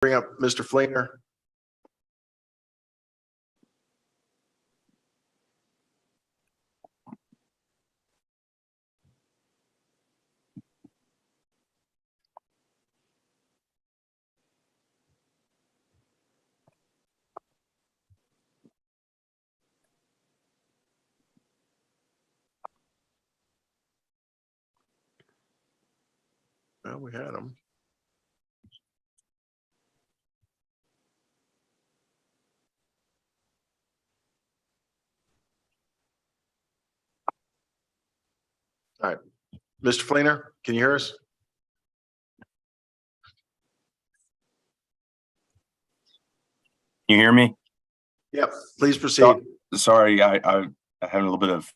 Bring up Mr. Fleener. Well, we had him. All right, Mr. Fleener, can you hear us? You hear me? Yep, please proceed. Sorry, I had a little bit of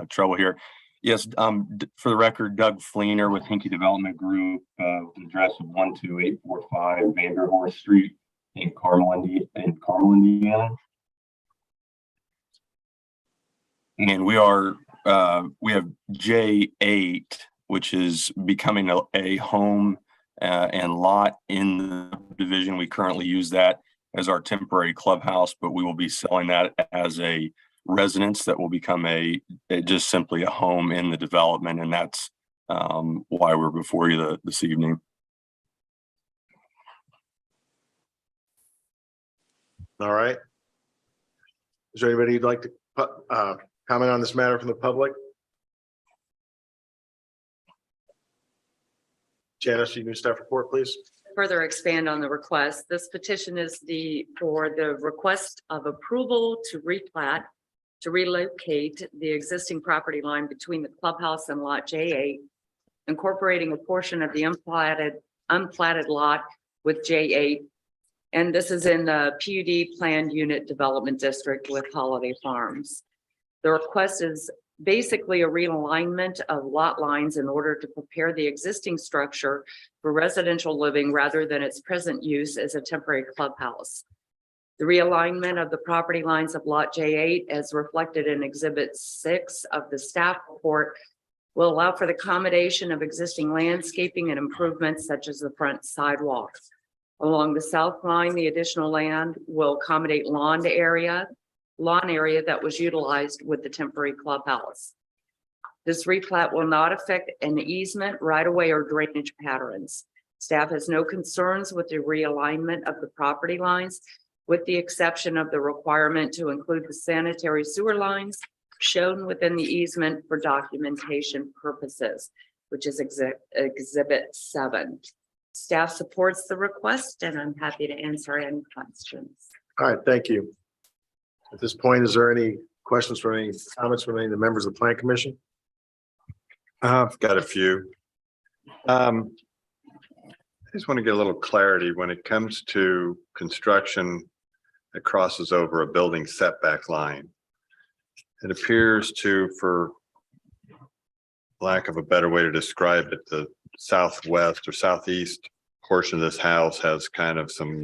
trouble here. Yes, for the record, Doug Fleener with Hinkie Development Group, with an address of 12845 Vanderhorst Street in Carmel, Indiana. And we have J8, which is becoming a home and lot in the division. We currently use that as our temporary clubhouse, but we will be selling that as a residence that will become just simply a home in the development. And that's why we're before you this evening. All right. Is there anybody who'd like to comment on this matter from the public? Janice, you can staff report, please. Further expand on the request. This petition is for the request of approval to replat, to relocate the existing property line between the clubhouse and lot J8, incorporating a portion of the unplatted lot with J8. And this is in the PUD planned unit development district with Holiday Farms. The request is basically a realignment of lot lines in order to prepare the existing structure for residential living rather than its present use as a temporary clubhouse. The realignment of the property lines of lot J8 as reflected in Exhibit 6 of the staff report will allow for the accommodation of existing landscaping and improvements such as the front sidewalk. Along the south line, the additional land will accommodate lawn area that was utilized with the temporary clubhouse. This replat will not affect an easement, right-of-way, or drainage patterns. Staff has no concerns with the realignment of the property lines, with the exception of the requirement to include the sanitary sewer lines shown within the easement for documentation purposes, which is Exhibit 7. Staff supports the request, and I'm happy to answer any questions. All right, thank you. At this point, is there any questions from any comments from any of the members of the Plan Commission? I've got a few. I just want to get a little clarity when it comes to construction that crosses over a building setback line. It appears to, for lack of a better way to describe it, the southwest or southeast portion of this house has kind of some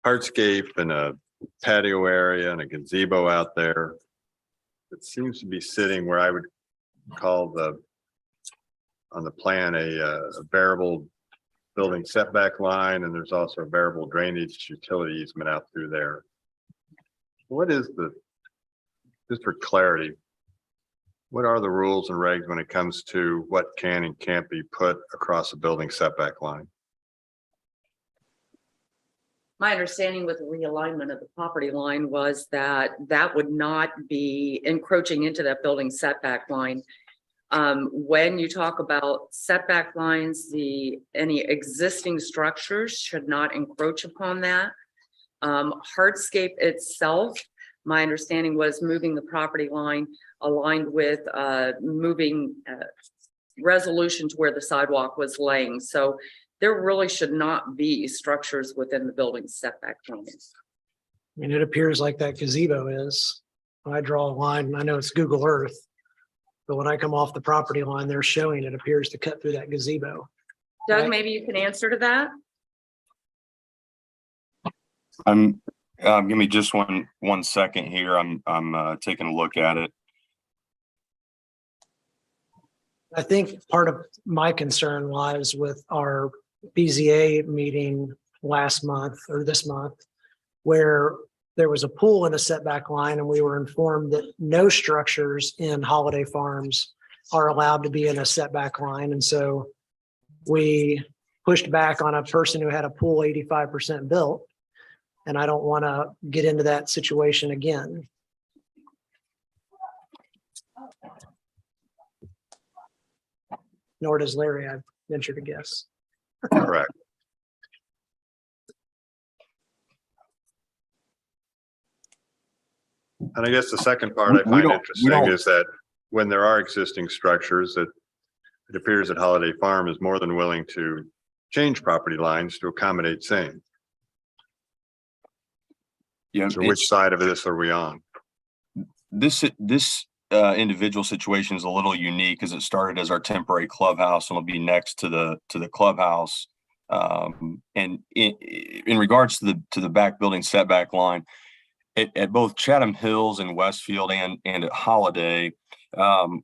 hardscape and a patio area and a gazebo out there. It seems to be sitting where I would call on the plan a variable building setback line, and there's also a variable drainage utility easement out through there. What is just for clarity, what are the rules and regs when it comes to what can and can't be put across a building setback line? My understanding with the realignment of the property line was that that would not be encroaching into that building setback line. When you talk about setback lines, any existing structures should not encroach upon that. Hardscape itself, my understanding was moving the property line aligned with moving resolution to where the sidewalk was laying. So there really should not be structures within the building setback lines. I mean, it appears like that gazebo is. When I draw a line, I know it's Google Earth, but when I come off the property line, they're showing it appears to cut through that gazebo. Doug, Right. maybe you can answer to that. Give me just one second here. I'm taking a look at it. I think part of my concern lies with our BZA meeting last month or this month where there was a pool in a setback line and we were informed that no structures in Holiday Farms are allowed to be in a setback line. And so we pushed back on a person who had a pool 85% built. And I don't want to get into that situation again. Nor does Larry, I venture to guess. Correct. And I guess the second part I We find don't- interesting is that when there are existing structures, that it appears that Holiday Farm is more than willing to change property lines to accommodate same. Yeah, So which side of this are we on? this individual situation is a little unique as it started as our temporary clubhouse and will be next to the clubhouse. And in regards to the back building setback line, at both Chatham Hills and Westfield and at Holiday,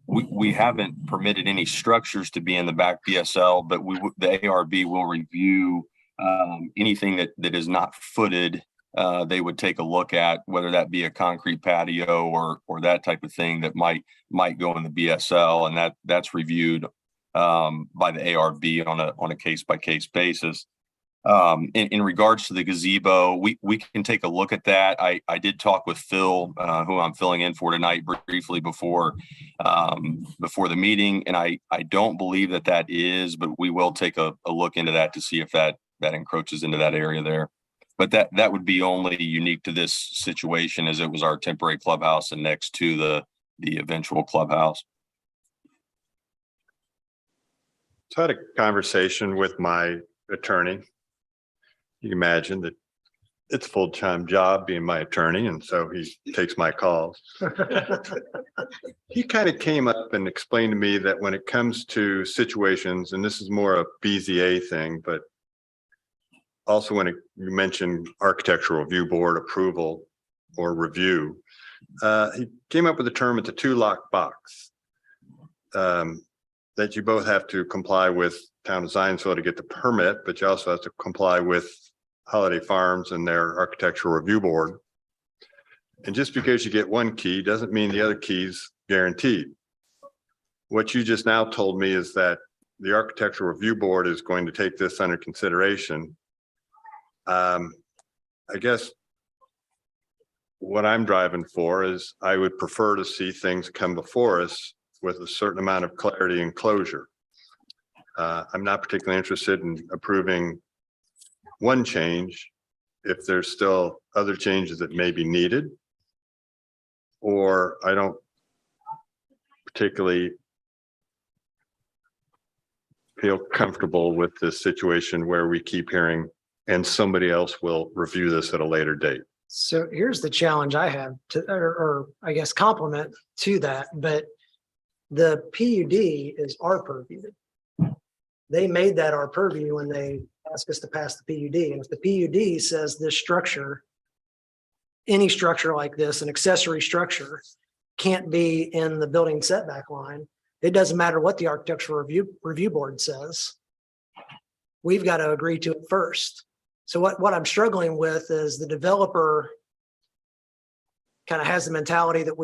we haven't permitted any structures to be in the back BSL, but the ARB will review anything that is not footed. They would take a look at whether that be a concrete patio or that type of thing that might go in the BSL, and that's reviewed by the ARB on a case by case basis. In regards to the gazebo, we can take a look at that. I did talk with Phil, who I'm filling in for tonight briefly before the meeting, and I don't believe that is, but we will take a look into that to see if that encroaches into that area there. But that would be only unique to this situation, as it was our temporary clubhouse and next to the eventual clubhouse. So I had a conversation with my attorney. You can imagine that it's a full-time job being my attorney, and so he takes my calls. He kind of came up and explained to me that when it comes to situations, and this is more a BZA thing, but also when you mentioned architectural review board approval or review, he came up with a term, it's a two-lock box, that you both have to comply with Town of Zionsville to get the permit, but you also have to comply with Holiday Farms and their architectural review board. And just because you get one key doesn't mean the other key's guaranteed. What you just now told me is that the architectural review board is going to take this under consideration. I guess what I'm driving for is I would prefer to see things come before us with a certain amount of clarity and closure. I'm not particularly interested in approving one change if there's still other changes that may be needed, or I don't particularly feel comfortable with this situation where we keep hearing and somebody else will review this at a later date. So here's the challenge I have to, or I guess compliment to that, but the PUD is our purview. They made that our purview when they asked us to pass the PUD. And if the PUD says this structure, any structure like this, an accessory structure, can't be in the building setback line, it doesn't matter what the architectural review board says. We've got to agree to it first. So what I'm struggling with is the developer kind of has the mentality that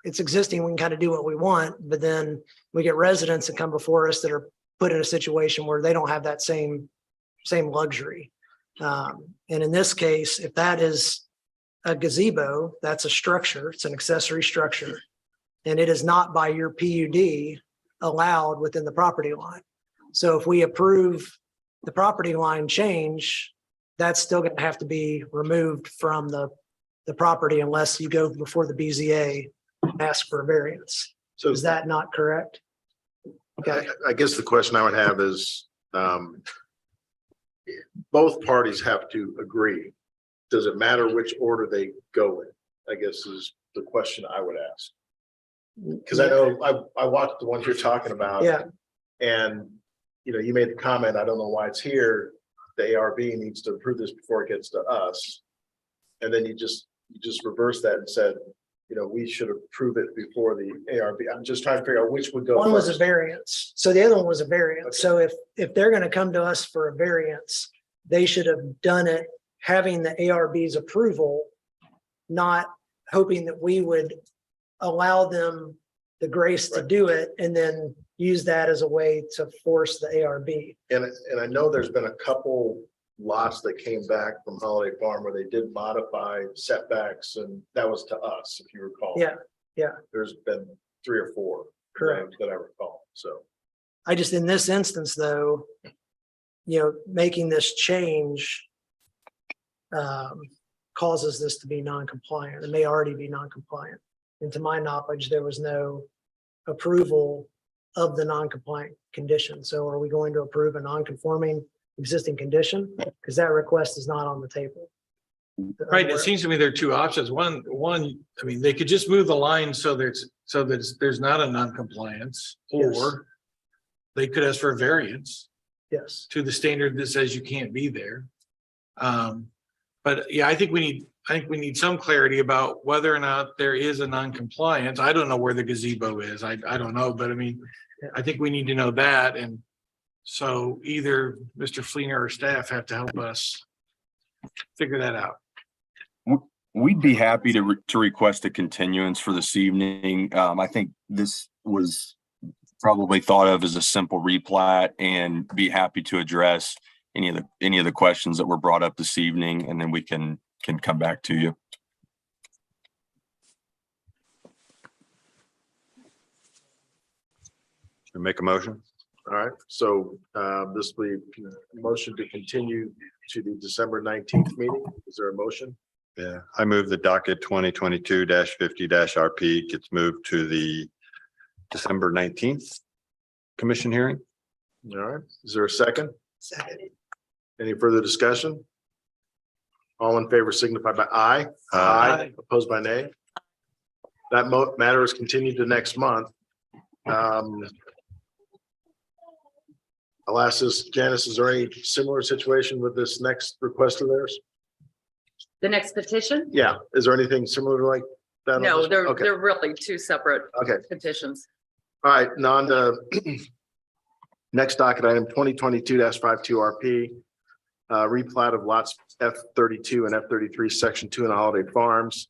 it's existing, we can kind of do what we want, but then we get residents that come before us that are put in a situation where they don't have that same luxury. And in this case, if that is a gazebo, that's a structure, it's an accessory structure, and it is not by your PUD allowed within the property line. So if we approve the property line change, that's still going to have to be removed from the property unless you go before the BZA and ask for a variance. So Is that not correct? Okay. I guess the question I would have is, both parties have to agree. Does it matter which order they go in? I guess is the question I would ask. Because I know I watched the one you're talking about. Yeah. And, you made the comment, I don't know why it's here. The ARB needs to approve this before it gets to us. And then you just reversed that and said, we should approve it before the ARB. I'm just trying to figure out which would go One was a first. variance. So the other one was a variance. Okay. So if they're going to come to us for a variance, they should have done it having the ARB's approval, not hoping that we would allow them the grace to do it and then use that as a way to force the ARB. And I know there's been a couple lots that came back from Holiday Farm where they did modify setbacks, and that was to us, if you recall. Yeah, yeah. There's been 3 or 4. Correct. That I recall, so. I just, in this instance, though, making this change causes this to be non-compliant. It may already be non-compliant. And to my knowledge, there was no approval of the non-compliant condition. So are we going to approve a non-conforming existing condition? Because that request is not on the table. Right, it seems to me there are two options. One, I mean, they could just move the line so that there's not a non-compliance, Yes. or they could ask for a variance Yes. to the standard that says you can't be there. But yeah, I think we need some clarity about whether or not there is a non-compliance. I don't know where the gazebo is. I don't know, but I mean, I think we need to know that. And so either Mr. Fleener or staff have to help us figure that out. We'd be happy to request a continuance for this evening. I think this was probably thought of as a simple replat, and be happy to address any of the questions that were brought up this evening, and then we can come back to you. Make a motion? All right, so this will be a motion to continue to the December 19th meeting. Is there a motion? Yeah, I move the docket 2022-50-RP gets moved to the December 19th commission hearing. All right, is there a second? Second. Any further discussion? All in favor signify by aye. Aye. Opposed by nay. That matter is continued to next month. I'll ask this, Janice, is there any similar situation with this next request of theirs? The next petition? Yeah, is there anything similar like that? on No, this? they're, Okay, they're really two separate okay, petitions. all right, next docket item 2022-52RP. Replat of lots F32 and F33, section 2 in the Holiday Farms.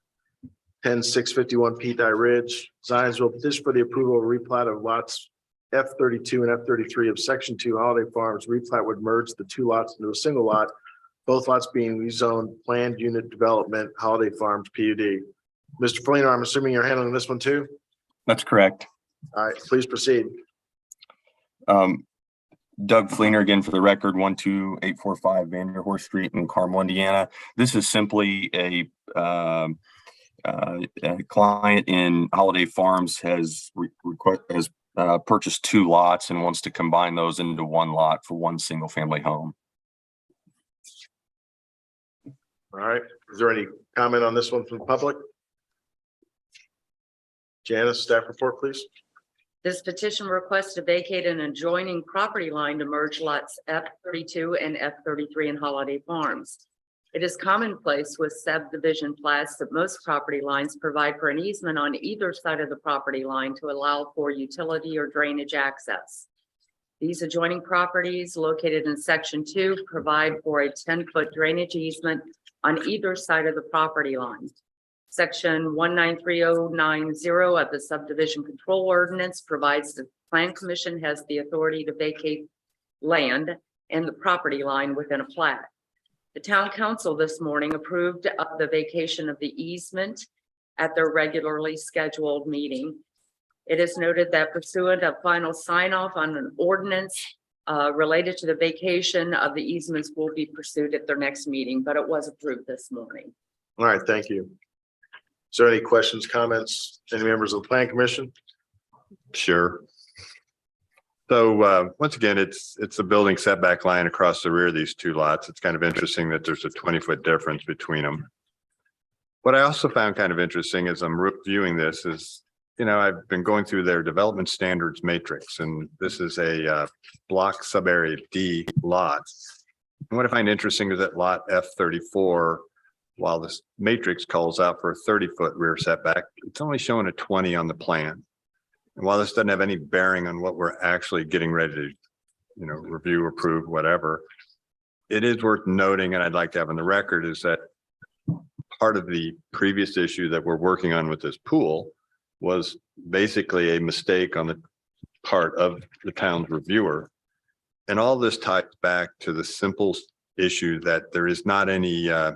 10651 Pete Dye Ridge, Zionsville, petition for the approval of replat of lots F32 and F33 of section 2 Holiday Farms. Replat would merge the 2 lots into a single lot, both lots being rezoned planned unit development, Holiday Farms PUD. Mr. Fleener, I'm assuming you're handling this one too? That's correct. All right, please proceed. Doug Fleener again for the record, 12845 Vanderhorst Street in Carmel, Indiana. This is simply a client in Holiday Farms has purchased 2 lots and wants to combine those into 1 lot for 1 single family home. All right, is there any comment on this one from the public? Janice, staff report, please. This petition requests to vacate an adjoining property line to merge lots F32 and F33 in Holiday Farms. It is commonplace with subdivision plats that most property lines provide for an easement on either side of the property line to allow for utility or drainage access. These adjoining properties located in section 2 provide for a 10-foot drainage easement on either side of the property line. Section 193090 of the subdivision control ordinance provides the plan commission has the authority to vacate land and the property line within a plat. The town council this morning approved of the vacation of the easement at their regularly scheduled meeting. It is noted that pursuant of final sign off on an ordinance related to the vacation of the easements will be pursued at their next meeting, but it was approved this morning. All right, thank you. Is there any questions, comments, any members of the plan commission? Sure. So once again, it's a building setback line across the rear of these 2 lots. It's kind of interesting that there's a 20-foot difference between them. What I also found kind of interesting as I'm reviewing this is, I've been going through their development standards matrix, and this is a block subarea D lot. And what I find interesting is that lot F34, while this matrix calls out for a 30-foot rear setback, it's only showing a 20 on the plan. And while this doesn't have any bearing on what we're actually getting ready to, review, approve, whatever, it is worth noting, and I'd like to have on the record, is that part of the previous issue that we're working on with this pool was basically a mistake on the part of the town's reviewer. And all this ties back to the simple issue that there is not any, I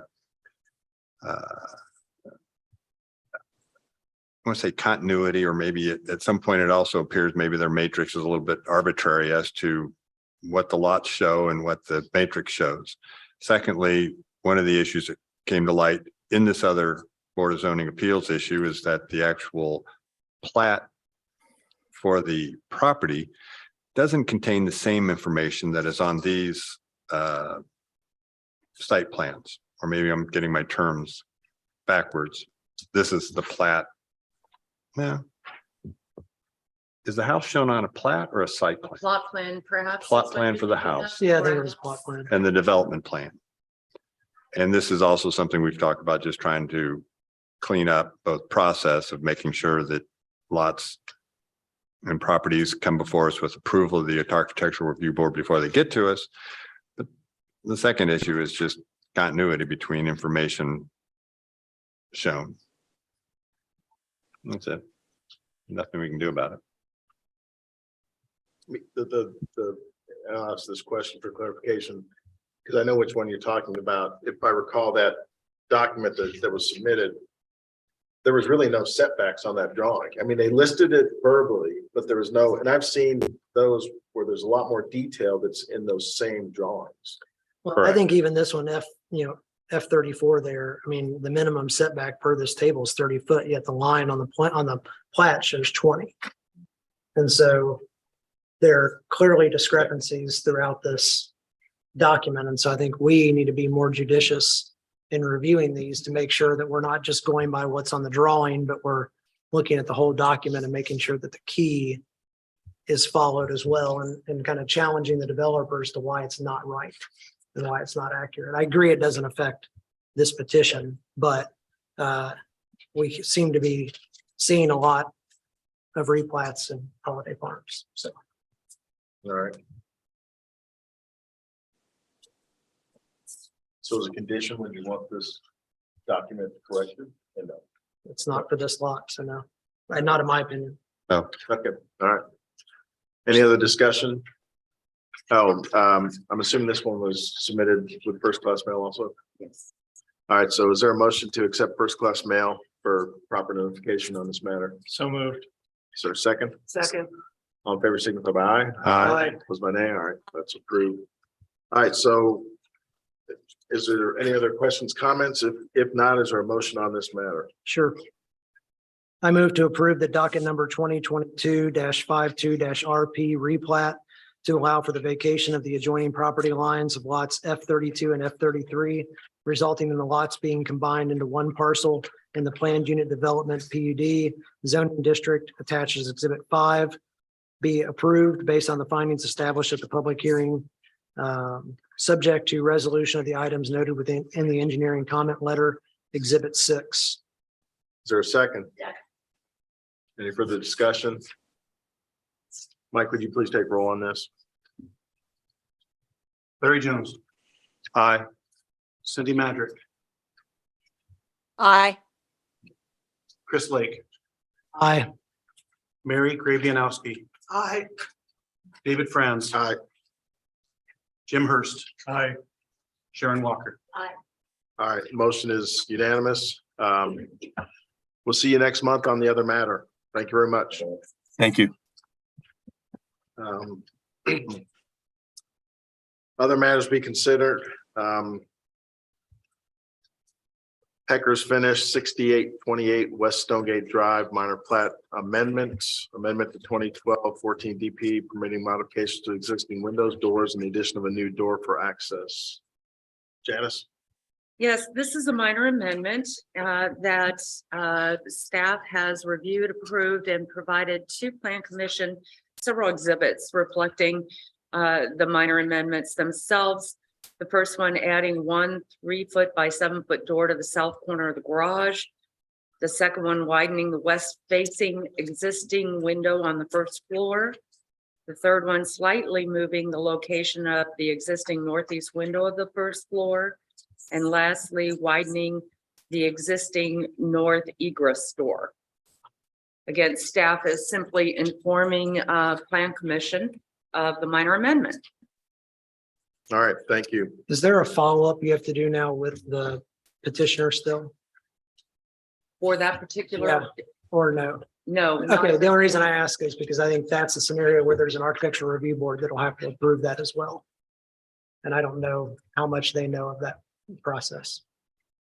want to say continuity, or maybe at some point it also appears maybe their matrix is a little bit arbitrary as to what the lots show and what the matrix shows. Secondly, one of the issues that came to light in this other Board of Zoning Appeals issue is that the actual plat for the property doesn't contain the same information that is on these site plans, or maybe I'm getting my terms backwards. This is the plat. Yeah. Is the house shown on a plat or a site plan? Plot plan, perhaps. Plot is what plan you're for the thinking of? house. Yeah, I think it Or- was plot plan. And the development plan. And this is also something we've talked about, just trying to clean up both process of making sure that lots and properties come before us with approval of the architectural review board before they get to us. But the second issue is just continuity between information shown. That's it. Nothing we can do about it. I'll ask this question for clarification, because I know which one you're talking about. If I recall that document that was submitted, there was really no setbacks on that drawing. I mean, they listed it verbally, but there was no, and I've seen those where there's a lot more detail that's in those same drawings. Well, I think even this one, F-34 there, I mean, the minimum setback per this table is 30 foot, yet the line on the plat shows 20. And so there are clearly discrepancies throughout this document. And so I think we need to be more judicious in reviewing these to make sure that we're not just going by what's on the drawing, but we're looking at the whole document and making sure that the key is followed as well, and kind of challenging the developers to why it's not right and why it's not accurate. I agree it doesn't affect this petition, but we seem to be seeing a lot of replats and holiday farms. So All right. So as a condition, when you want this document corrected? And no. it's not for this lot. So no, not in my opinion. Oh, okay, all right. Any other discussion? Oh, I'm assuming this one was submitted with first class mail also? Yes. All right, so is there a motion to accept first class mail for proper notification on this matter? So moved. Is there a second? Second. All in favor, signify by aye. Aye. Was my name, all right, that's approved. All right, so is there any other questions, comments? If not, is there a motion on this matter? Sure. I move to approve the docket number 2022-52-RP replat to allow for the vacation of the adjoining property lines of lots F-32 and F-33, resulting in the lots being combined into one parcel in the planned unit development PUD zoning district attached as Exhibit 5, be approved based on the findings established at the public hearing, subject to resolution of the items noted in the engineering comment letter, Exhibit 6. Is there a second? Yeah. Any further discussion? Mike, would you please take roll on this? Larry Jones, Aye. Cindy Madrick, Aye. Chris Lake, Aye. Mary Gravianowski. Aye. David Franz. Aye. Jim Hurst. Aye. Sharon Walker. All right, motion is unanimous. We'll see you next month on the other matter. Thank you very much. Thank you. Other matters be considered. Pecker's Finish, 6828 West Stonegate Drive, minor plat amendment to 2012-14 DP, permitting modifications to existing windows, doors, and the addition of a new door for access. Janice? Yes, this is a minor amendment that staff has reviewed, approved, and provided to Plan Commission several exhibits reflecting the minor amendments themselves. The first one adding 1 3-foot by 7-foot door to the south corner of the garage. The second one widening the west facing existing window on the first floor. The third one, slightly moving the location of the existing northeast window of the first floor. And lastly, widening the existing north egress door. Again, staff is simply informing Plan Commission of the minor amendment. All right, thank you. Is there a follow-up you have to do now with the petitioner still, For that particular, or no? no. not- Okay, the only reason I ask is because I think that's a scenario where there's an architectural review board that'll have to approve that as well. And I don't know how much they know of that process.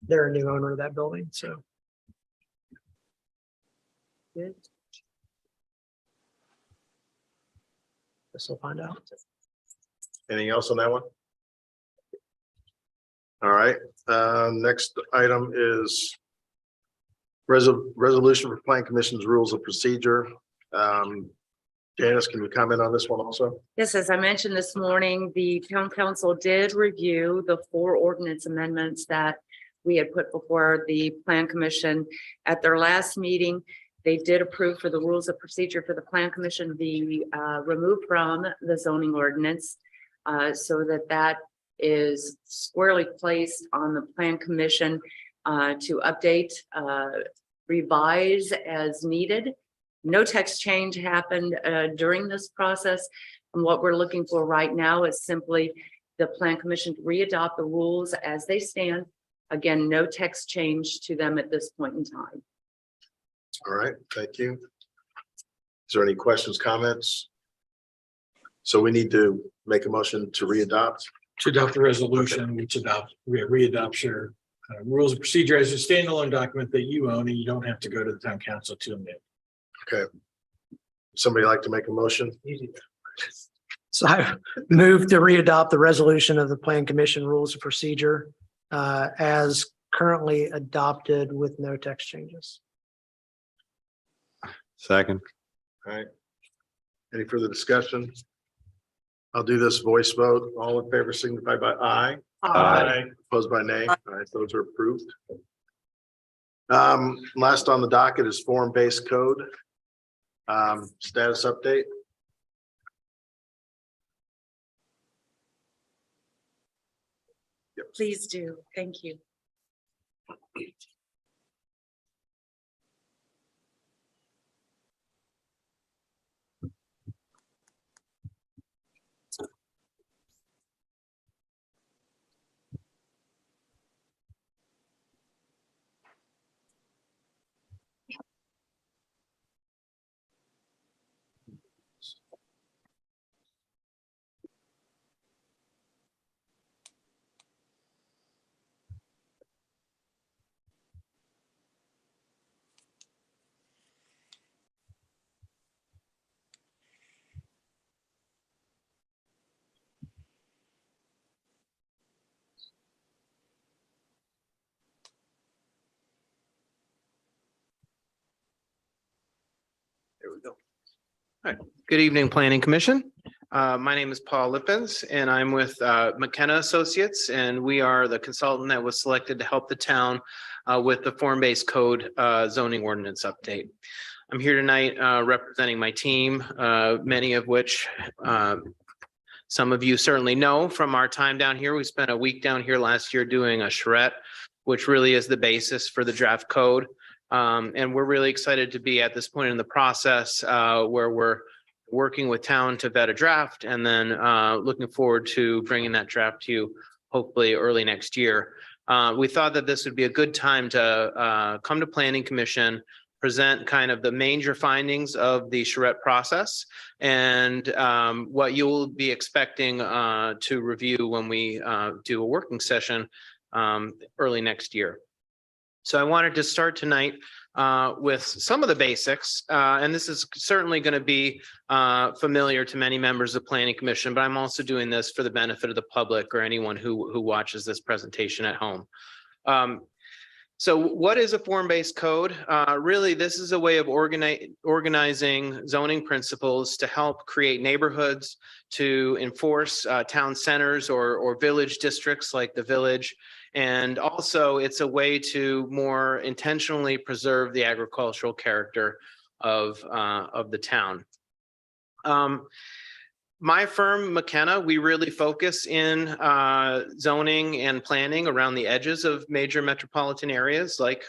They're a new owner of that building, so. Good. Guess we'll find out. Anything else on that one? All right, next item is resolution for Plan Commission's rules of procedure. Janice, can you comment on this one also? Yes, as I mentioned this morning, the town council did review the 4 ordinance amendments that we had put before the Plan Commission at their last meeting. They did approve for the rules of procedure for the Plan Commission to be removed from the zoning ordinance so that is squarely placed on the Plan Commission to update, revise as needed. No text change happened during this process. And what we're looking for right now is simply the Plan Commission to re-adopt the rules as they stand. Again, no text change to them at this point in time. All right, thank you. Is there any questions, comments? So we need to make a motion to re-adopt. To adopt the resolution, which re-adopts your rules of procedure as a standalone document that you own, and you don't have to go to the town council to amend. Okay. Somebody like to make a motion? So I move to re-adopt the resolution of the Plan Commission rules of procedure as currently adopted with no text changes. Second. All right. Any further discussion? I'll do this voice vote. All in favor signify by aye. Aye. Opposed by nay. All right, those are approved. Last on the docket is form-based code. Status update. Please do. Thank you. There we go. Good evening, Planning Commission. My name is Paul Lippens, and I'm with McKenna Associates, and we are the consultant that was selected to help the town with the form-based code zoning ordinance update. I'm here tonight representing my team, many of which some of you certainly know from our time down here. We spent a week down here last year doing a charrette, which really is the basis for the draft code. And we're really excited to be at this point in the process where we're working with town to vet a draft and then looking forward to bringing that draft to you hopefully early next year. We thought that this would be a good time to come to Planning Commission, present kind of the major findings of the charrette process and what you'll be expecting to review when we do a working session early next year. So I wanted to start tonight with some of the basics, and this is certainly going to be familiar to many members of the Planning Commission, but I'm also doing this for the benefit of the public or anyone who watches this presentation at home. So what is a form-based code? Really, this is a way of organizing zoning principles to help create neighborhoods, to enforce town centers or village districts like the village. And also it's a way to more intentionally preserve the agricultural character of the town. My firm, McKenna, we really focus in zoning and planning around the edges of major metropolitan areas like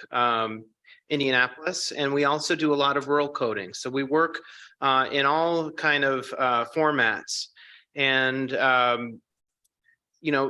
Indianapolis, and we also do a lot of rural coding. So we work in all kind of formats. And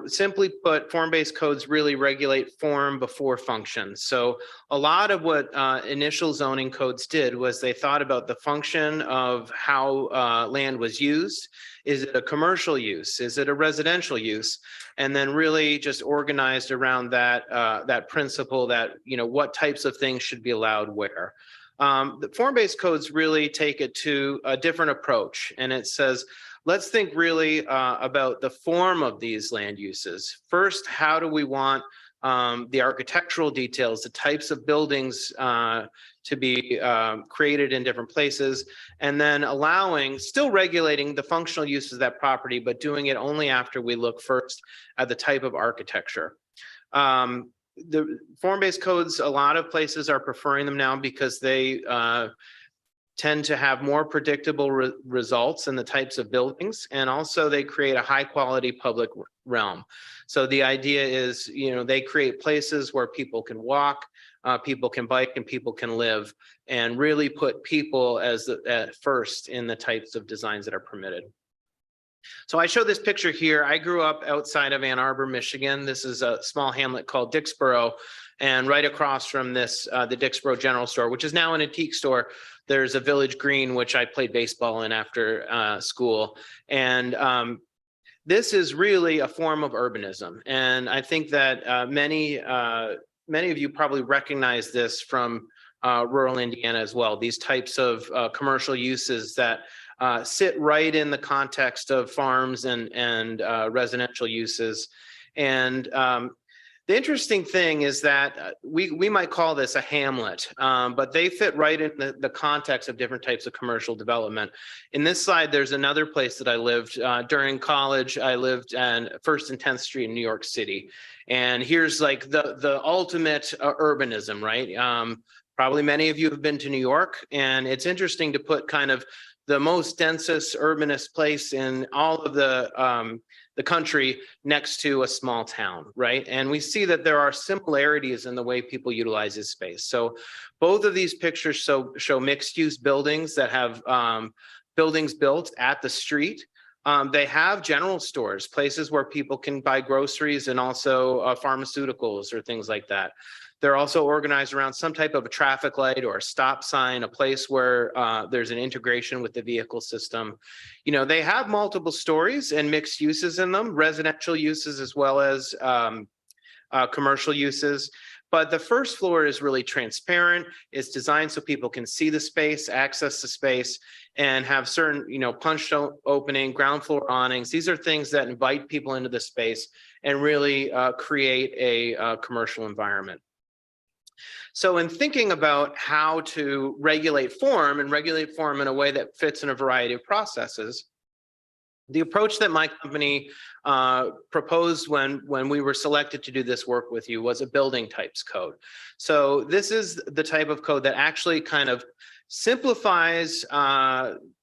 simply put, form-based codes really regulate form before function. So a lot of what initial zoning codes did was they thought about the function of how land was used. Is it a commercial use? Is it a residential use? And then really just organized around that that principle that, what types of things should be allowed where. The form-based codes really take it to a different approach, and it says, let's think really about the form of these land uses. First, how do we want the architectural details, the types of buildings to be created in different places, and then still regulating the functional uses of that property, but doing it only after we look first at the type of architecture. The form-based codes, a lot of places are preferring them now because they tend to have more predictable results in the types of buildings, and also they create a high quality public realm. So the idea is, they create places where people can walk, people can bike, and people can live, and really put people as first in the types of designs that are permitted. So I show this picture here. I grew up outside of Ann Arbor, Michigan. This is a small hamlet called Dixboro. And right across from this, the Dixboro General Store, which is now an antique store, there's a Village Green, which I played baseball in after school. And this is really a form of urbanism. And I think that many of you probably recognize this from rural Indiana as well. These types of commercial uses that sit right in the context of farms and residential uses. And the interesting thing is that we might call this a hamlet, but they fit right in the context of different types of commercial development. In this slide, there's another place that I lived during college. I lived on 1st and 10th Street in New York City. And here's like the ultimate urbanism, right? Probably many of you have been to New York, and it's interesting to put kind of the most densest, urbanist place in all of the country next to a small town, right? And we see that there are similarities in the way people utilize this space. So both of these pictures show mixed-use buildings that have buildings built at the street. They have general stores, places where people can buy groceries and also pharmaceuticals or things like that. They're also organized around some type of a traffic light or a stop sign, a place where there's an integration with the vehicle system. They have multiple stories and mixed uses in them, residential uses as well as commercial uses. But the first floor is really transparent. It's designed so people can see the space, access the space, and have certain, punched opening, ground floor awnings. These are things that invite people into the space and really create a commercial environment. So in thinking about how to regulate form in a way that fits in a variety of processes, the approach that my company proposed when we were selected to do this work with you was a building types code. So this is the type of code that actually kind of simplifies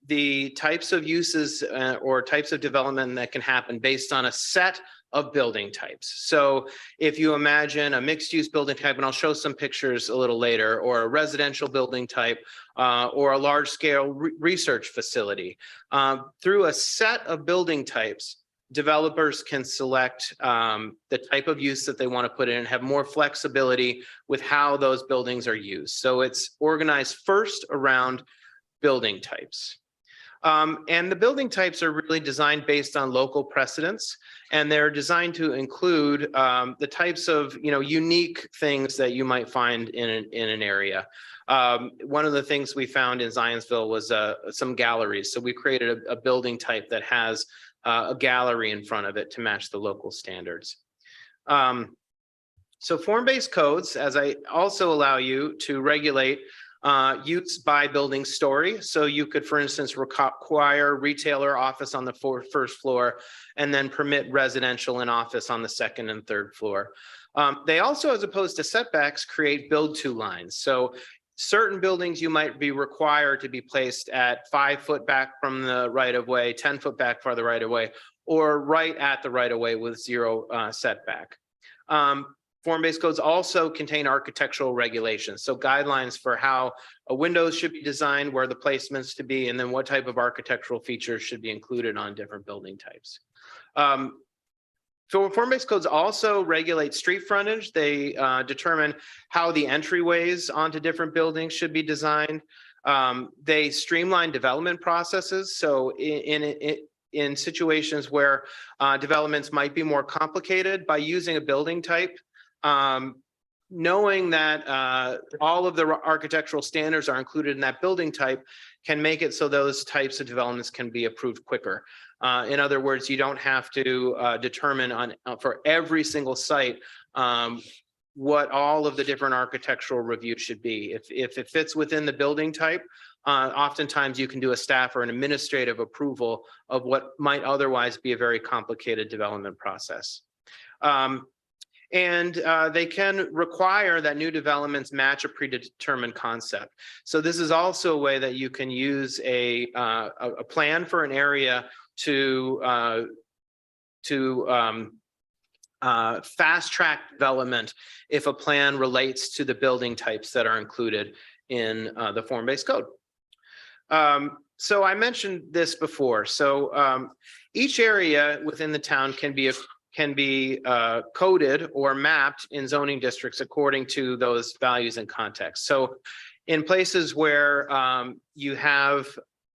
the types of uses or types of development that can happen based on a set of building types. So if you imagine a mixed-use building type, and I'll show some pictures a little later, or a residential building type, or a large-scale research facility, through a set of building types, developers can select the type of use that they want to put in and have more flexibility with how those buildings are used. So it's organized first around building types. And the building types are really designed based on local precedents, and they're designed to include the types of unique things that you might find in an area. One of the things we found in Zionsville was some galleries. So we created a building type that has a gallery in front of it to match the local standards. So form-based codes, as I also allow you to regulate use by building story. So you could, for instance, require retailer office on the first floor and then permit residential and office on the second and third floor. They also, as opposed to setbacks, create build to lines. So certain buildings you might be required to be placed at 5 foot back from the right of way, 10 foot back for the right of way, or right at the right of way with 0 setback. Form-based codes also contain architectural regulations, so guidelines for how a windows should be designed, where the placements to be, and then what type of architectural features should be included on different building types. So form-based codes also regulate street frontage. They determine how the entryways onto different buildings should be designed. They streamline development processes. So in situations where developments might be more complicated, by using a building type, knowing that all of the architectural standards are included in that building type can make it so those types of developments can be approved quicker. In other words, you don't have to determine for every single site what all of the different architectural reviews should be. If it fits within the building type, oftentimes you can do a staff or an administrative approval of what might otherwise be a very complicated development process. And they can require that new developments match a predetermined concept. So this is also a way that you can use a plan for an area to fast track development if a plan relates to the building types that are included in the form-based code. So I mentioned this before. So each area within the town can be coded or mapped in zoning districts according to those values and context. So in places where you have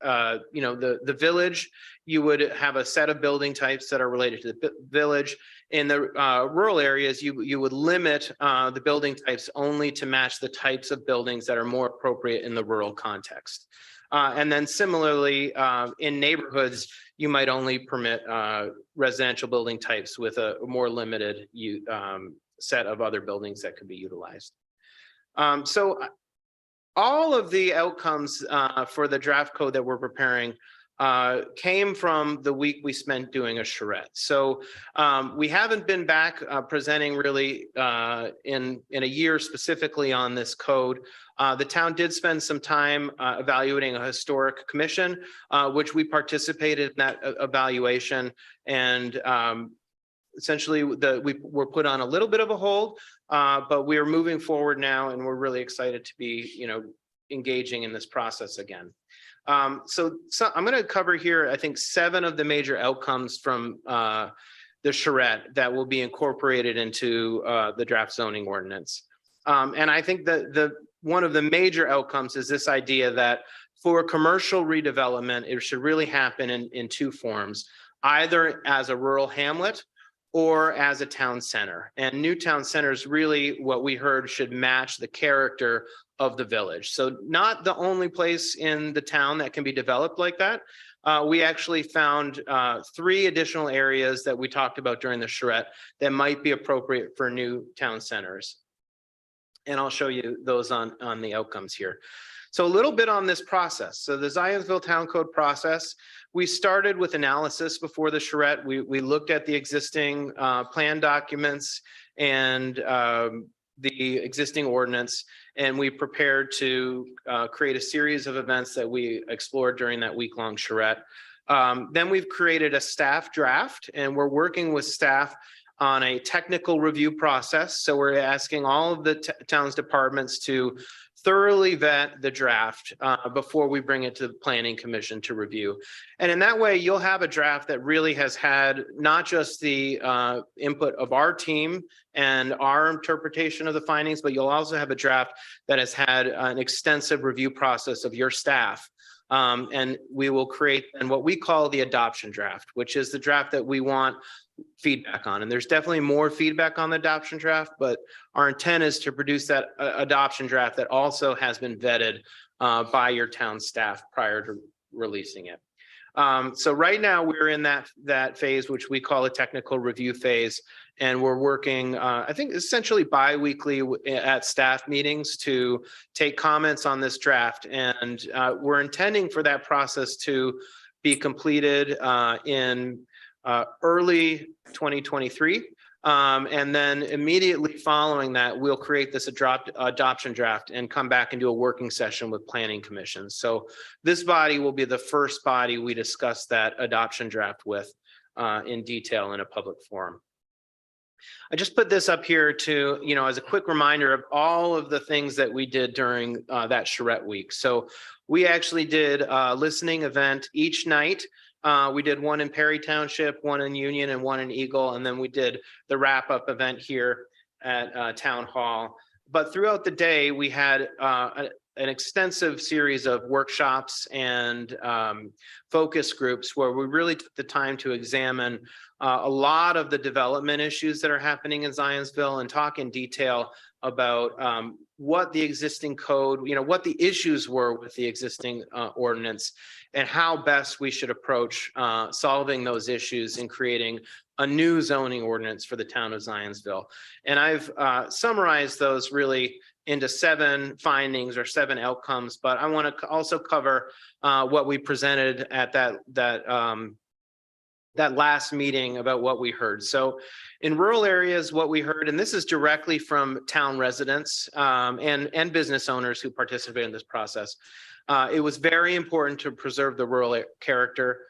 the village, you would have a set of building types that are related to the village. In the rural areas, you would limit the building types only to match the types of buildings that are more appropriate in the rural context. And then similarly, in neighborhoods, you might only permit residential building types with a more limited set of other buildings that could be utilized. So all of the outcomes for the draft code that we're preparing came from the week we spent doing a charrette. So we haven't been back presenting really in a year specifically on this code. The town did spend some time evaluating a historic commission, which we participated in that evaluation, and essentially we were put on a little bit of a hold, but we are moving forward now, and we're really excited to be engaging in this process again. So I'm going to cover here, I think, 7 of the major outcomes from the charrette that will be incorporated into the draft zoning ordinance. And I think that one of the major outcomes is this idea that for commercial redevelopment, it should really happen in 2 forms, either as a rural hamlet or as a town center. And new town centers, really what we heard, should match the character of the village. So not the only place in the town that can be developed like that. We actually found 3 additional areas that we talked about during the charrette that might be appropriate for new town centers. And I'll show you those on the outcomes here. So a little bit on this process. So the Zionsville Town Code process, we started with analysis before the charrette. We looked at the existing plan documents and the existing ordinance, and we prepared to create a series of events that we explored during that week-long charrette. Then we've created a staff draft, and we're working with staff on a technical review process. So we're asking all of the town's departments to thoroughly vet the draft before we bring it to the Planning Commission to review. And in that way, you'll have a draft that really has had not just the input of our team and our interpretation of the findings, but you'll also have a draft that has had an extensive review process of your staff. And we will create what we call the adoption draft, which is the draft that we want feedback on. And there's definitely more feedback on the adoption draft, but our intent is to produce that adoption draft that also has been vetted by your town staff prior to releasing it. So right now we're in that phase, which we call a technical review phase. And we're working, I think, essentially bi-weekly at staff meetings to take comments on this draft. And we're intending for that process to be completed in early 2023. And then immediately following that, we'll create this adoption draft and come back and do a working session with planning commissions. So this body will be the first body we discuss that adoption draft with in detail in a public forum. I just put this up here to, as a quick reminder of all of the things that we did during that charrette week. So we actually did a listening event each night. We did one in Perry Township, one in Union, and one in Eagle. And then we did the wrap-up event here at Town Hall. But throughout the day, we had an extensive series of workshops and focus groups where we really took the time to examine a lot of the development issues that are happening in Zionsville and talk in detail about what the existing code, what the issues were with the existing ordinance and how best we should approach solving those issues and creating a new zoning ordinance for the town of Zionsville. And I've summarized those really into 7 findings or 7 outcomes, but I want to also cover what we presented at that last meeting about what we heard. So in rural areas, what we heard, and this is directly from town residents and business owners who participate in this process. It was very important to preserve the rural character,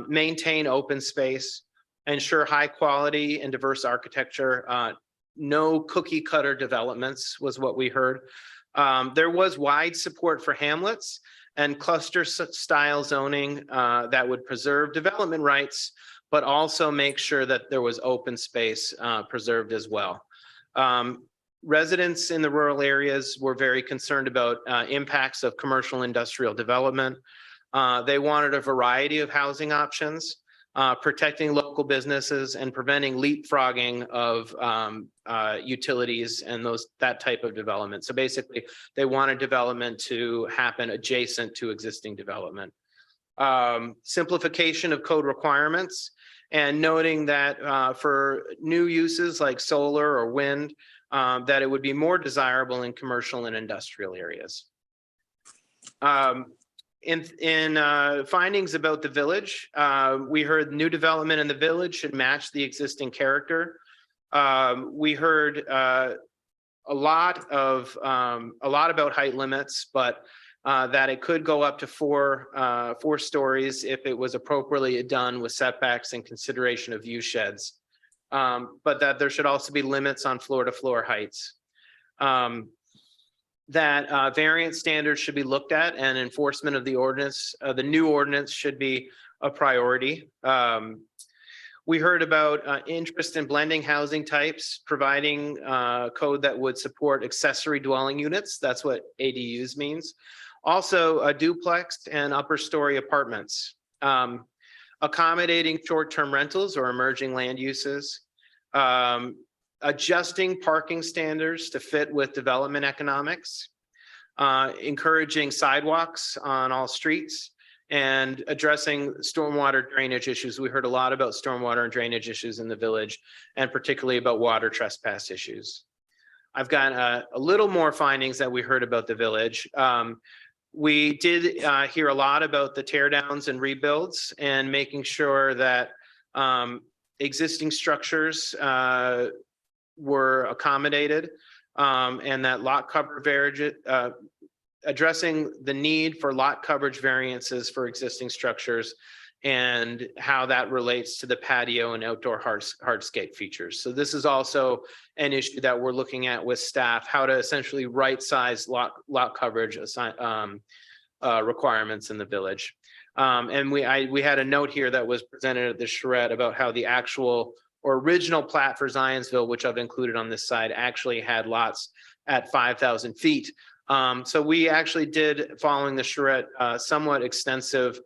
maintain open space, ensure high quality and diverse architecture. No cookie cutter developments was what we heard. There was wide support for hamlets and cluster style zoning that would preserve development rights, but also make sure that there was open space preserved as well. Residents in the rural areas were very concerned about impacts of commercial industrial development. They wanted a variety of housing options, protecting local businesses and preventing leapfrogging of utilities and that type of development. So basically, they wanted development to happen adjacent to existing development. Simplification of code requirements and noting that for new uses like solar or wind, that it would be more desirable in commercial and industrial areas. In findings about the village, we heard new development in the village should match the existing character. We heard a lot about height limits, but that it could go up to four stories if it was appropriately done with setbacks and consideration of view sheds. But that there should also be limits on floor to floor heights. That variance standards should be looked at and enforcement of the ordinance, the new ordinance should be a priority. We heard about interest in blending housing types, providing code that would support accessory dwelling units. That's what ADUs means. Also a duplex and upper story apartments. Accommodating short-term rentals or emerging land uses. Adjusting parking standards to fit with development economics, encouraging sidewalks on all streets, and addressing stormwater drainage issues. We heard a lot about stormwater and drainage issues in the village, and particularly about water trespass issues. I've got a little more findings that we heard about the village. We did hear a lot about the tear downs and rebuilds and making sure that existing structures were accommodated and that lot coverage, addressing the need for lot coverage variances for existing structures and how that relates to the patio and outdoor hardscape features. So this is also an issue that we're looking at with staff, how to essentially right size lot coverage requirements in the village. And we had a note here that was presented at the charrette about how the actual or original plat for Zionsville, which I've included on this side, actually had lots at 5,000 feet. So we actually did, following the charrette, somewhat extensive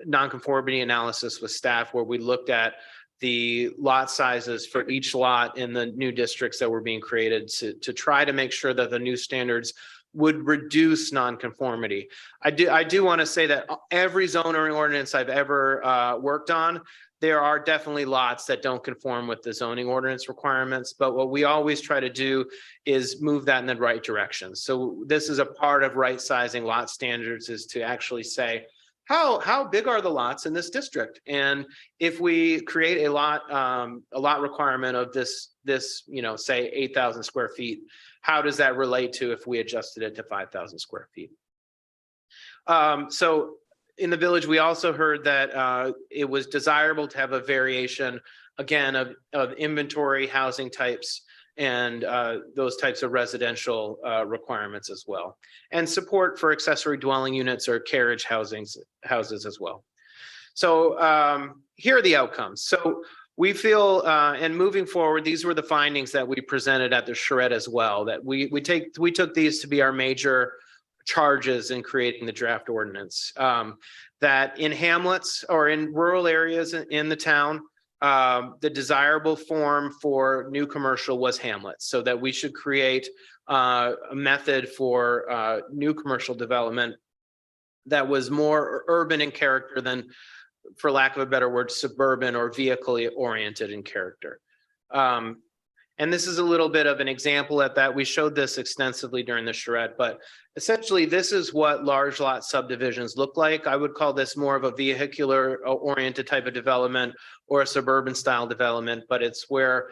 nonconformity analysis with staff where we looked at the lot sizes for each lot in the new districts that were being created to try to make sure that the new standards would reduce nonconformity. I do want to say that every zoning ordinance I've ever worked on, there are definitely lots that don't conform with the zoning ordinance requirements, but what we always try to do is move that in the right direction. So this is a part of right sizing lot standards, is to actually say, how big are the lots in this district? And if we create a lot requirement of this, say 8,000 square feet, how does that relate to if we adjusted it to 5,000 square feet? So in the village, we also heard that it was desirable to have a variation, again, of inventory housing types and those types of residential requirements as well, and support for accessory dwelling units or carriage houses as well. So here are the outcomes. So we feel, and moving forward, these were the findings that we presented at the charrette as well, that we took these to be our major charges in creating the draft ordinance. That in hamlets or in rural areas in the town, the desirable form for new commercial was hamlets, so that we should create a method for new commercial development that was more urban in character than, for lack of a better word, suburban or vehicle oriented in character. And this is a little bit of an example at that. We showed this extensively during the charrette, but essentially this is what large lot subdivisions look like. I would call this more of a vehicular oriented type of development or a suburban style development, but it's where,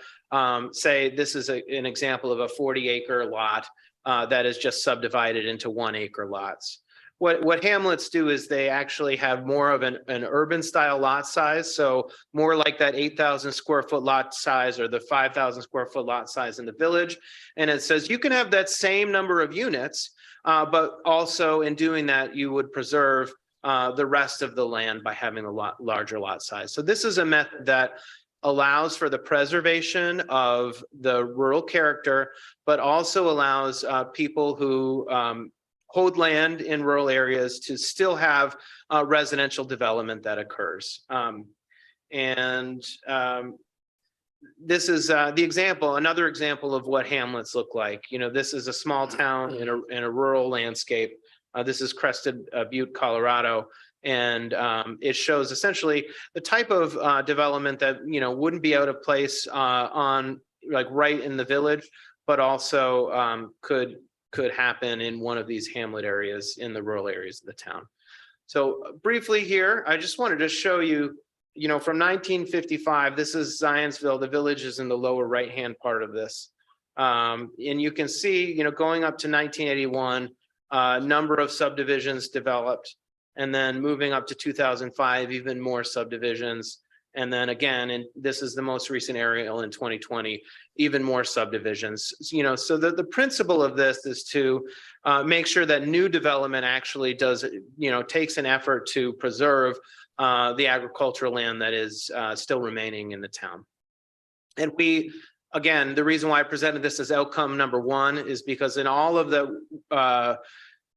say, this is an example of a 40-acre lot that is just subdivided into 1-acre lots. What hamlets do is they actually have more of an urban style lot size. So more like that 8,000 square foot lot size or the 5,000 square foot lot size in the village. And it says you can have that same number of units, but also in doing that, you would preserve the rest of the land by having a larger lot size. So this is a method that allows for the preservation of the rural character, but also allows people who hold land in rural areas to still have residential development that occurs. This is the example, another example of what hamlets look like. This is a small town in a rural landscape. This is Crested Butte, Colorado. And it shows essentially the type of development that, wouldn't be out of place on like right in the village, but also could happen in one of these hamlet areas in the rural areas of the town. So briefly here, I just wanted to show you, from 1955, this is Zionsville. The village is in the lower right-hand part of this. And you can see, going up to 1981, a number of subdivisions developed, and then moving up to 2005, even more subdivisions. And then again, and this is the most recent aerial in 2020, even more subdivisions. So the principle of this is to make sure that new development actually does, takes an effort to preserve the agricultural land that is still remaining in the town. And again, the reason why I presented this as outcome number one is because in all of the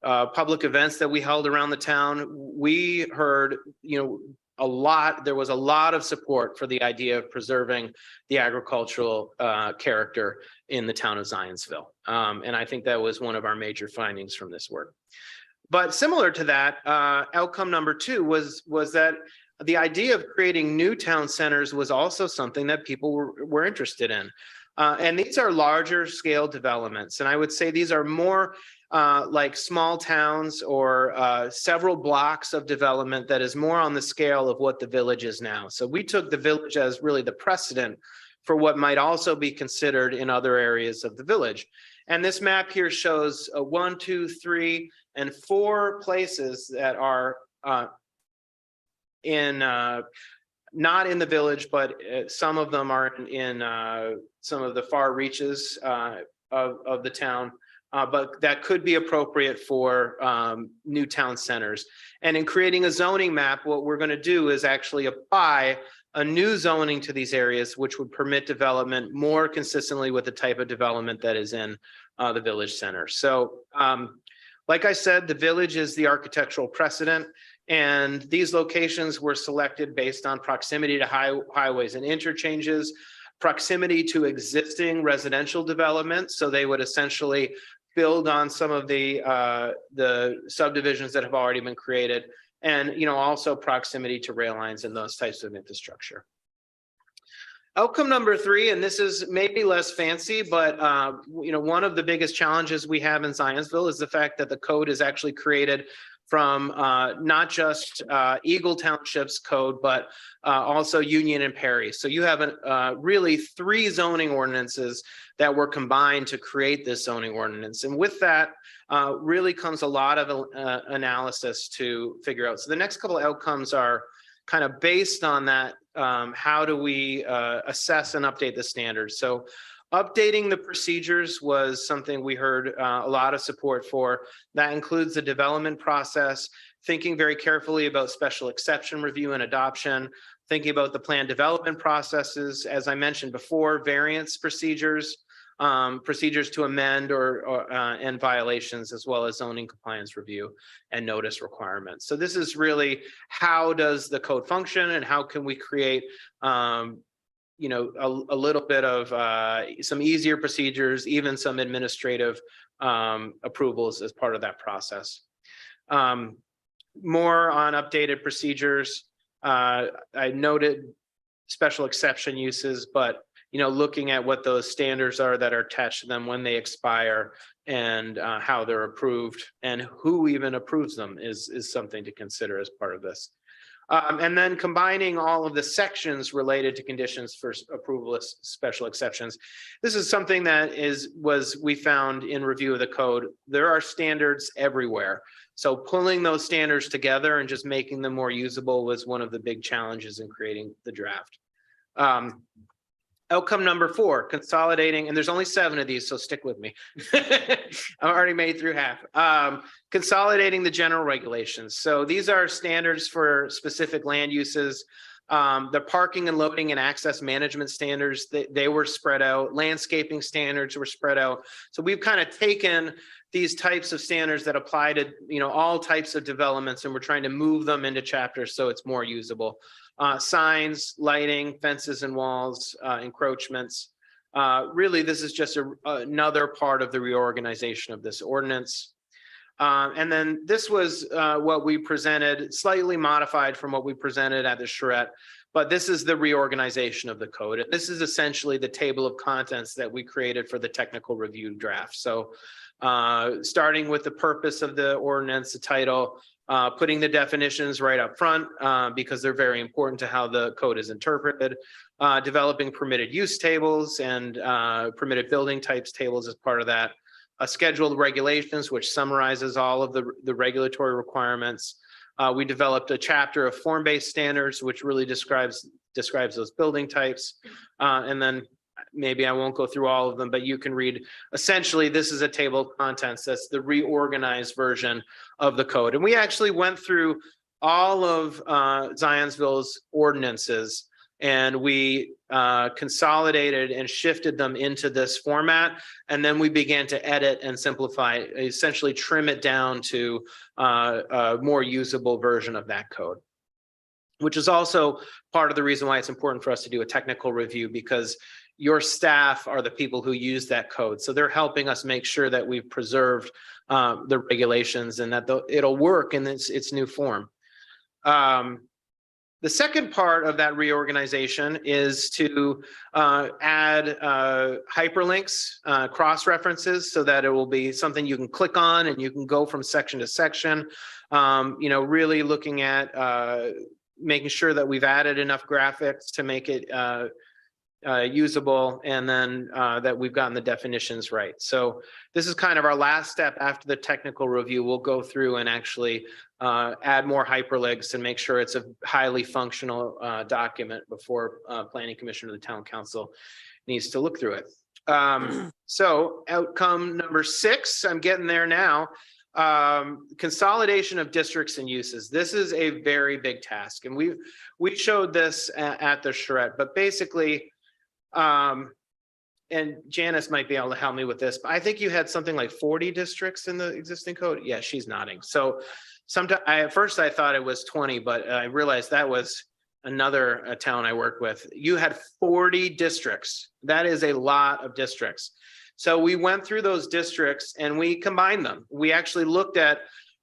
public events that we held around the town, we heard, there was a lot of support for the idea of preserving the agricultural character in the town of Zionsville. And I think that was one of our major findings from this work. But similar to that, outcome number two was that the idea of creating new town centers was also something that people were interested in. And these are larger scale developments. And I would say these are more like small towns or several blocks of development that is more on the scale of what the village is now. So we took the village as really the precedent for what might also be considered in other areas of the village. And this map here shows 1, 2, 3, and 4 places that are not in the village, but some of them are in some of the far reaches of the town. But that could be appropriate for new town centers. And in creating a zoning map, what we're going to do is actually apply a new zoning to these areas, which would permit development more consistently with the type of development that is in the village center. So like I said, the village is the architectural precedent, and these locations were selected based on proximity to highways and interchanges, proximity to existing residential development. So they would essentially build on some of the subdivisions that have already been created, and also proximity to rail lines and those types of infrastructure. Outcome number 3, and this is maybe less fancy, but one of the biggest challenges we have in Zionsville is the fact that the code is actually created from not just Eagle Township's code, but also Union and Perry. So you have really 3 zoning ordinances that were combined to create this zoning ordinance. And with that really comes a lot of analysis to figure out. So the next couple of outcomes are kind of based on that. How do we assess and update the standards? So updating the procedures was something we heard a lot of support for. That includes the development process, thinking very carefully about special exception review and adoption, thinking about the plan development processes, as I mentioned before, variance procedures, procedures to amend and violations, as well as zoning compliance review and notice requirements. So this is really how does the code function and how can we create you know, a little bit of some easier procedures, even some administrative approvals as part of that process. More on updated procedures. I noted special exception uses, but you know, looking at what those standards are that are attached to them when they expire and how they're approved and who even approves them is something to consider as part of this. And then combining all of the sections related to conditions for approval of special exceptions. This is something that we found in review of the code. There are standards everywhere. So pulling those standards together and just making them more usable was one of the big challenges in creating the draft. Outcome number 4, consolidating, and there's only 7 of these, so stick with me. I've already made through half. Consolidating the general regulations. So these are standards for specific land uses. The parking and loading and access management standards, they were spread out. Landscaping standards were spread out. So we've kind of taken these types of standards that apply to, you know, all types of developments, and we're trying to move them into chapters so it's more usable. Signs, lighting, fences and walls, encroachments. Really, this is just another part of the reorganization of this ordinance. And then this was what we presented, slightly modified from what we presented at the charrette, but this is the reorganization of the code. This is essentially the table of contents that we created for the technical review draft. So starting with the purpose of the ordinance, the title, putting the definitions right up front because they're very important to how the code is interpreted, developing permitted use tables and permitted building types tables as part of that, scheduled regulations, which summarizes all of the regulatory requirements. We developed a chapter of form-based standards, which really describes those building types. And then maybe I won't go through all of them, but you can read, essentially, this is a table of contents. That's the reorganized version of the code. And we actually went through all of Zionsville's ordinances and we consolidated and shifted them into this format. And then we began to edit and simplify, essentially trim it down to a more usable version of that code, which is also part of the reason why it's important for us to do a technical review, because your staff are the people who use that code. So they're helping us make sure that we've preserved the regulations and that it'll work in its new form. The second part of that reorganization is to add hyperlinks, cross-references, so that it will be something you can click on and you can go from section to section. You know, really looking at making sure that we've added enough graphics to make it usable, and then that we've gotten the definitions right. So this is kind of our last step after the technical review. We'll go through and actually add more hyperlinks and make sure it's a highly functional document before Planning Commission or the Town Council needs to look through it. So outcome number 6, I'm getting there now. Consolidation of districts and uses. This is a very big task, and we showed this at the charrette, but basically, and Janice might be able to help me with this, but I think you had something like 40 districts in the existing code. Yeah, she's nodding. So sometimes at first I thought it was 20, but I realized that was another town I worked with. You had 40 districts. That is a lot of districts. So we went through those districts and we combined them. We actually looked at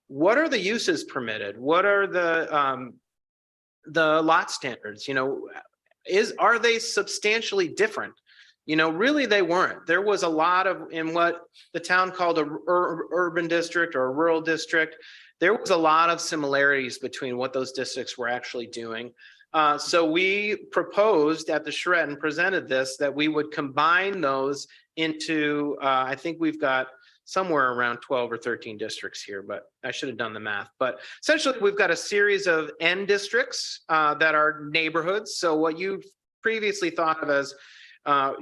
what are the uses permitted? What are the lot standards? You know, are they substantially different? You know, really they weren't. There was a lot of in what the town called a urban district or a rural district. there was a lot of similarities between what those districts were actually doing. So we proposed at the charrette and presented this, that we would combine those into, I think we've got somewhere around 12 or 13 districts here, but I should have done the math. But essentially, we've got a series of N districts that are neighborhoods. So what you previously thought of as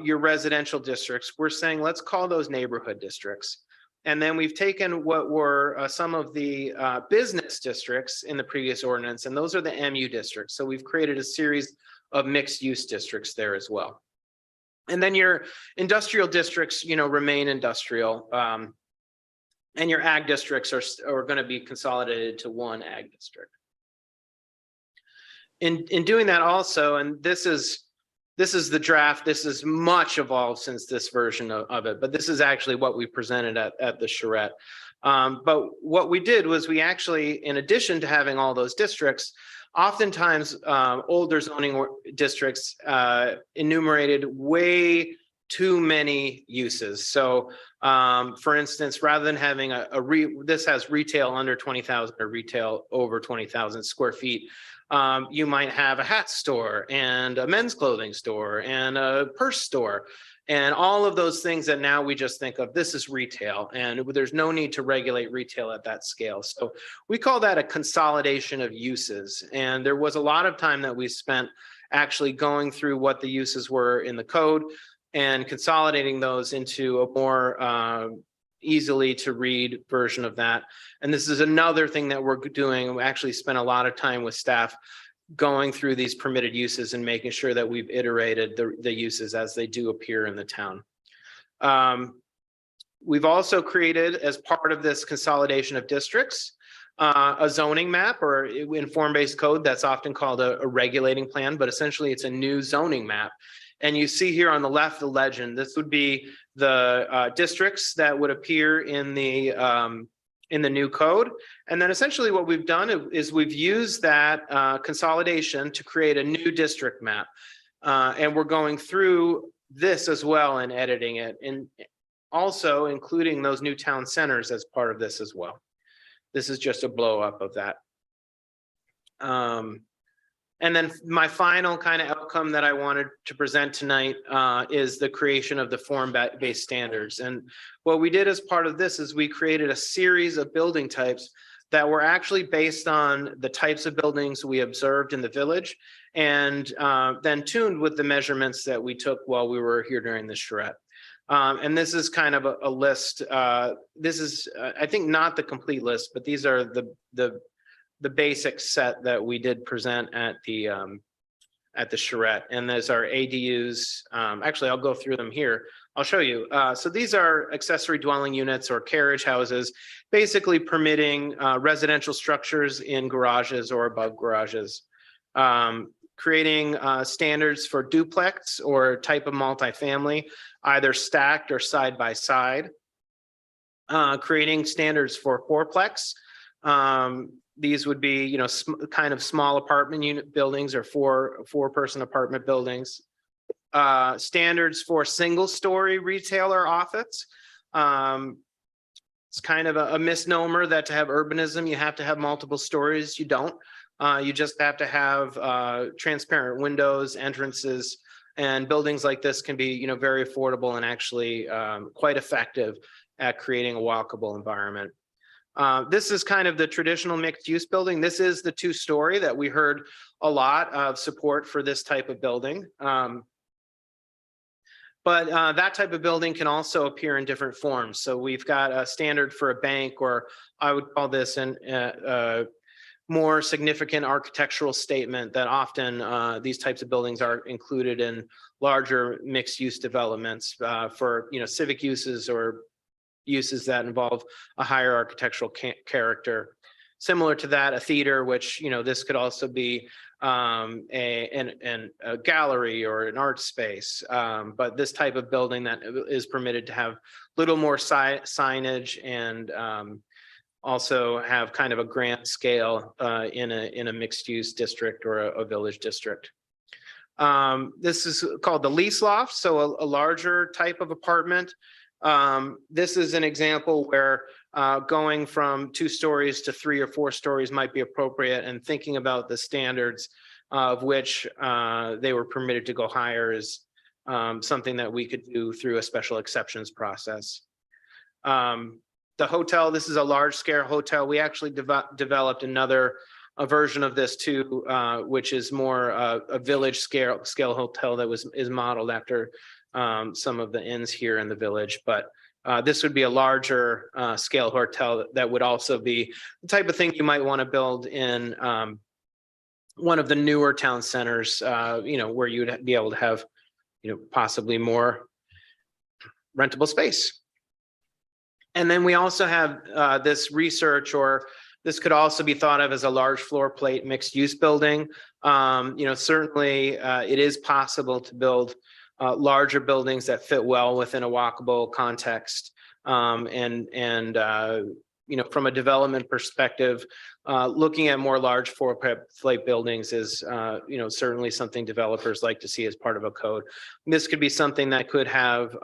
your residential districts, we're saying, let's call those neighborhood districts. And then we've taken what were some of the business districts in the previous ordinance, and those are the MU districts. So we've created a series of mixed use districts there as well. And then your industrial districts, remain industrial. And your ag districts are going to be consolidated to one ag district. In doing that also, and this is the draft, this is much evolved since this version of it, but this is actually what we presented at the charrette. But what we did was we actually, in addition to having all those districts, oftentimes older zoning districts enumerated way too many uses. So for instance, rather than having this has retail under 20,000 or retail over 20,000 square feet, you might have a hat store and a men's clothing store and a purse store and all of those things that now we just think of, this is retail, and there's no need to regulate retail at that scale. So we call that a consolidation of uses. And there was a lot of time that we spent actually going through what the uses were in the code and consolidating those into a more easily to read version of that. And this is another thing that we're doing. We actually spent a lot of time with staff going through these permitted uses and making sure that we've iterated the uses as they do appear in the town. We've also created, as part of this consolidation of districts, a zoning map, or in form-based code, that's often called a regulating plan, but essentially it's a new zoning map. And you see here on the left, the legend, this would be the districts that would appear in the new code. And then essentially what we've done is we've used that consolidation to create a new district map. And we're going through this as well and editing it, and also including those new town centers as part of this as well. This is just a blow up of that. And then my final kind of outcome that I wanted to present tonight is the creation of the form-based standards. And what we did as part of this is we created a series of building types that were actually based on the types of buildings we observed in the village, and then tuned with the measurements that we took while we were here during the charrette. And this is kind of a list. This is, I think, not the complete list, but these are the basic set that we did present at the charrette. And there's our ADUs. Actually, I'll go through them here. I'll show you. So these are accessory dwelling units or carriage houses, basically permitting residential structures in garages or above garages. Creating standards for duplex or type of multifamily, either stacked or side by side. Creating standards for fourplex. These would be, kind of small apartment unit buildings or four-person apartment buildings. Standards for single-story retail or office. It's kind of a misnomer that to have urbanism, you have to have multiple stories. You don't. You just have to have transparent windows, entrances, and buildings like this can be, very affordable and actually quite effective at creating a walkable environment. This is kind of the traditional mixed use building. This is the two-story that we heard a lot of support for this type of building. But that type of building can also appear in different forms. So we've got a standard for a bank, or I would call this a more significant architectural statement that often these types of buildings are included in larger mixed use developments for civic uses or uses that involve a higher architectural character. Similar to that, a theater, which this could also be a gallery or an art space, but this type of building that is permitted to have little more signage and also have kind of a grand scale in a mixed use district or a village district. This is called the lease loft, so a larger type of apartment. This is an example where going from 2 stories to 3 or 4 stories might be appropriate, and thinking about the standards of which they were permitted to go higher is something that we could do through a special exceptions process. The hotel, this is a large scale hotel. We actually developed another version of this too, which is more a village scale hotel that is modeled after some of the inns here in the village. But this would be a larger scale hotel that would also be the type of thing you might want to build in one of the newer town centers, where you'd be able to have, possibly more rentable space. And then we also have this research, or this could also be thought of as a large floor plate mixed use building. Certainly it is possible to build larger buildings that fit well within a walkable context. From a development perspective, looking at more large floor plate buildings is, certainly something developers like to see as part of a code. This could be something that could have,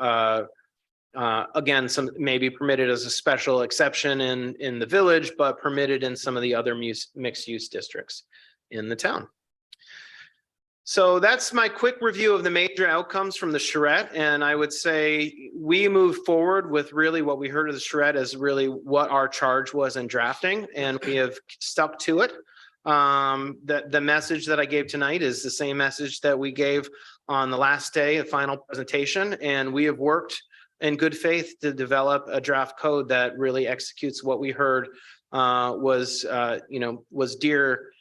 again, some maybe permitted as a special exception in the village, but permitted in some of the other mixed use districts in the town. So that's my quick review of the major outcomes from the charrette. And I would say we moved forward with really what we heard of the charrette as really what our charge was in drafting, and we have stuck to it. The message that I gave tonight is the same message that we gave on the last day of final presentation, and we have worked in good faith to develop a draft code that really executes what we heard was dear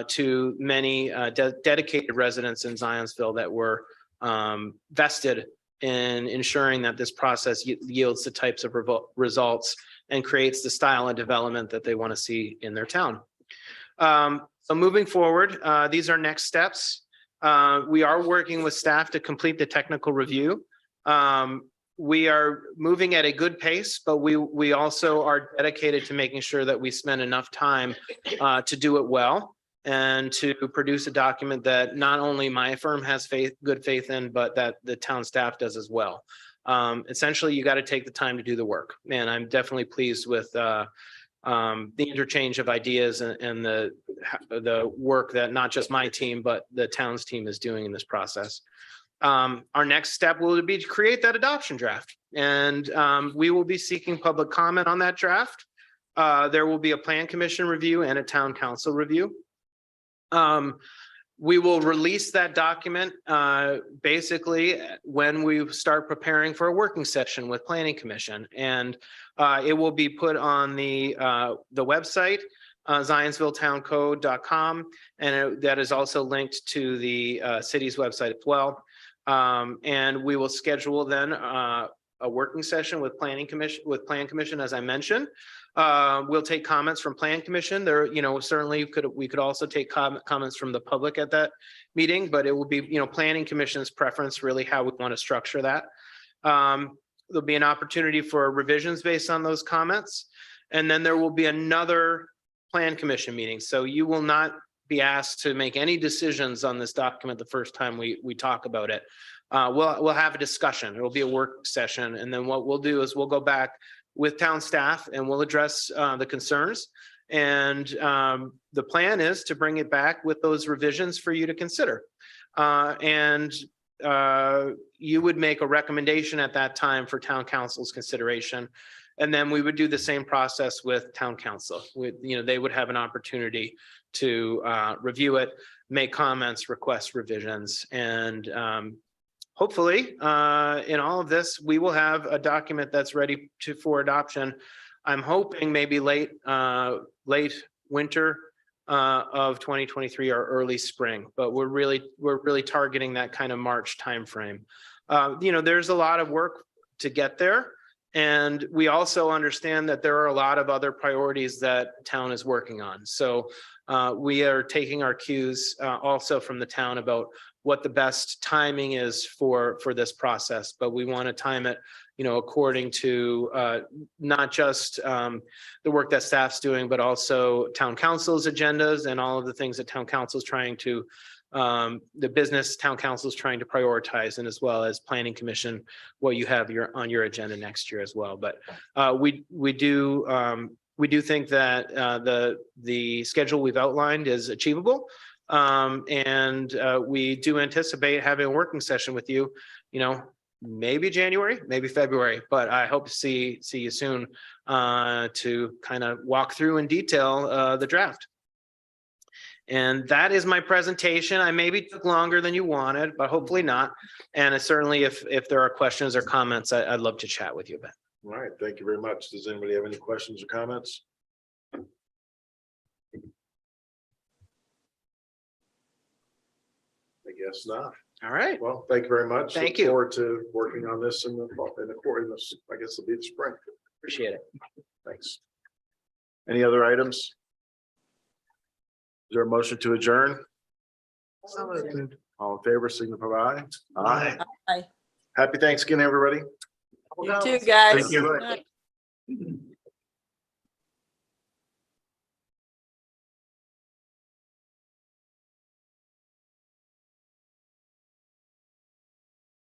to many dedicated residents in Zionsville that were vested in ensuring that this process yields the types of results and creates the style of development that they want to see in their town. So moving forward, these are next steps. We are working with staff to complete the technical review. We are moving at a good pace, but we also are dedicated to making sure that we spend enough time to do it well and to produce a document that not only my firm has good faith in, but that the town staff does as well. Essentially, you got to take the time to do the work. And I'm definitely pleased with the interchange of ideas and the work that not just my team, but the town's team is doing in this process. Our next step will be to create that adoption draft, and we will be seeking public comment on that draft. There will be a plan commission review and a town council review. We will release that document basically when we start preparing for a working session with planning commission, and it will be put on the website, zionsvilletowncode.com, and that is also linked to the city's website as well. And we will schedule then a working session with plan commission, as I mentioned. We'll take comments from plan commission. There, certainly we could also take comments from the public at that meeting, but it will be, planning commission's preference, really how we want to structure that. There'll be an opportunity for revisions based on those comments. And then there will be another plan commission meeting. So you will not be asked to make any decisions on this document the first time we talk about it. We'll have a discussion. It'll be a work session. And then what we'll do is we'll go back with town staff and we'll address the concerns. And the plan is to bring it back with those revisions for you to consider. You would make a recommendation at that time for town council's consideration. And then we would do the same process with town council. They would have an opportunity to review it, make comments, request revisions, and hopefully in all of this, we will have a document that's ready for adoption. I'm hoping maybe late winter of 2023 or early spring, but we're really targeting that kind of March timeframe. There's a lot of work to get there. And we also understand that there are a lot of other priorities that town is working on. So we are taking our cues also from the town about what the best timing is for this process, but we want to time it, according to not just the work that staff's doing, but also town council's agendas and all of the things that town council is trying to the business town council is trying to prioritize, and as well as planning commission, what you have on your agenda next year as well. But we do think that the schedule we've outlined is achievable. And we do anticipate having a working session with you, maybe January, maybe February, but I hope to see you soon to kind of walk through in detail the draft. And that is my presentation. I maybe took longer than you wanted, but hopefully not. And certainly if there are questions or comments, I'd love to chat with you about. All right, thank you very much. Does anybody have any questions or comments? I guess not. All right. Well, thank you very much. Thank Look you. Forward to working on this in the quarter, I guess it'll be the spring. Appreciate it. Thanks. Any other items? Is there a motion to adjourn? All in favor, signify by aye. Aye. Happy Thanksgiving, everybody. You too, guys. Thank you. Good night.